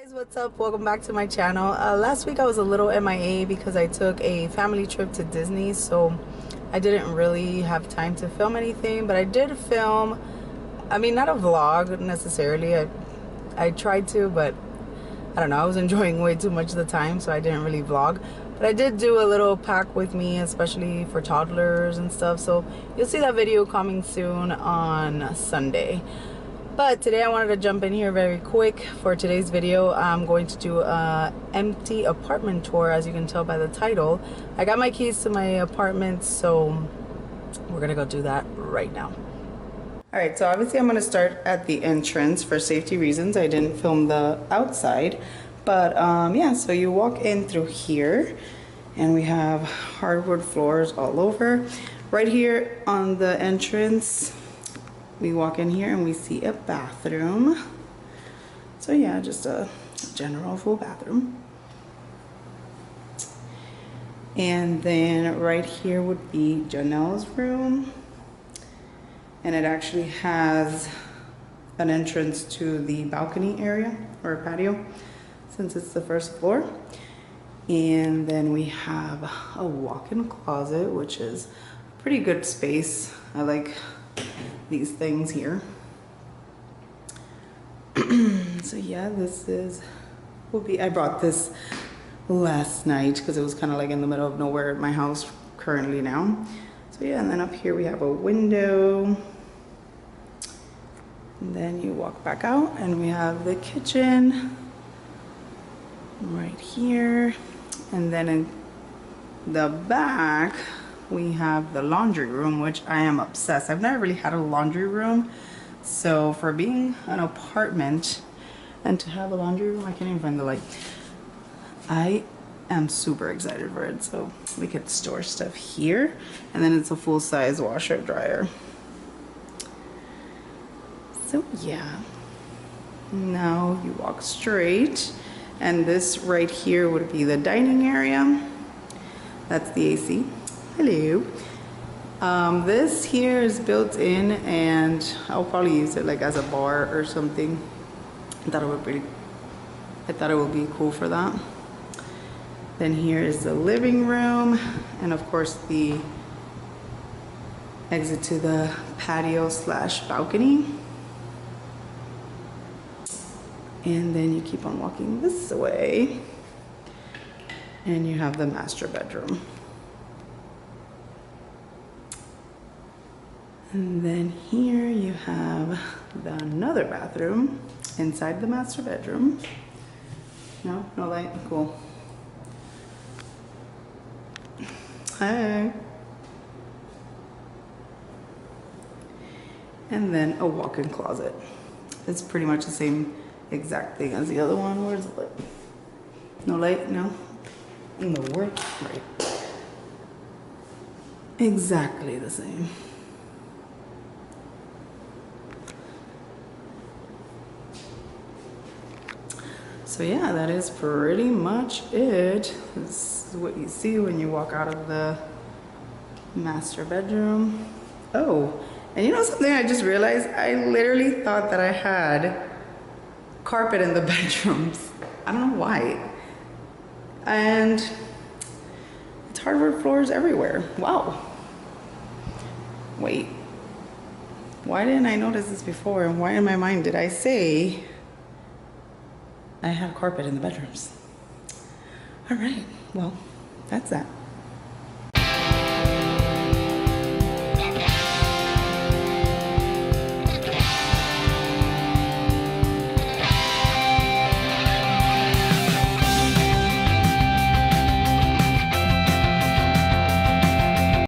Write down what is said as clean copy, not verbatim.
Guys, what's up? Welcome back to my channel. Last week I was a little MIA because I took a family trip to Disney, so I didn't really have time to film anything, but I did film, I mean, not a vlog necessarily. I tried to, but I don't know, I was enjoying way too much of the time, so I didn't really vlog. But I did do a little pack with me, especially for toddlers and stuff, so you'll see that video coming soon on Sunday. But today I wanted to jump in here very quick for today's video. I'm going to do a empty apartment tour, as you can tell by the title. I got my keys to my apartment, so we're gonna go do that right now. All right, so obviously I'm gonna start at the entrance for safety reasons. I didn't film the outside, but yeah, so you walk in through here and we have hardwood floors all over. Right here on the entrance, we walk in here and we see a bathroom. So yeah, just a general full bathroom. And then right here would be Janelle's room. And it actually has an entrance to the balcony area or a patio since it's the first floor. And then we have a walk-in closet, which is a pretty good space. I like these things here. So yeah, this is I brought this last night because it was kind of like in the middle of nowhere at my house currently now. So yeah, and then up here we have a window, and then you walk back out and we have the kitchen right here, and then in the back we have the laundry room, which I am obsessed. I've never really had a laundry room, so for being an apartment and to have a laundry room, I can't even find the light. I am super excited for it. So we could store stuff here, and then it's a full-size washer dryer. So yeah, now you walk straight, and this right here would be the dining area. That's the AC. Hello. This here is built in, and I'll probably use it like as a bar or something. I thought it would be cool for that. Then here is the living room, and of course the exit to the patio slash balcony. And then you keep on walking this way and you have the master bedroom. And then here you have another bathroom inside the master bedroom. No light, cool. Hi. And then a walk-in closet. It's pretty much the same exact thing as the other one. Where's the light? No light? No? In the world? Right. Exactly the same. So yeah, that is pretty much it. This is what you see when you walk out of the master bedroom. Oh, and you know something I just realized? I literally thought that I had carpet in the bedrooms. I don't know why. And it's hardwood floors everywhere. Wow. Wait. Why didn't I notice this before? And why in my mind did I say I have carpet in the bedrooms? All right, well, that's that.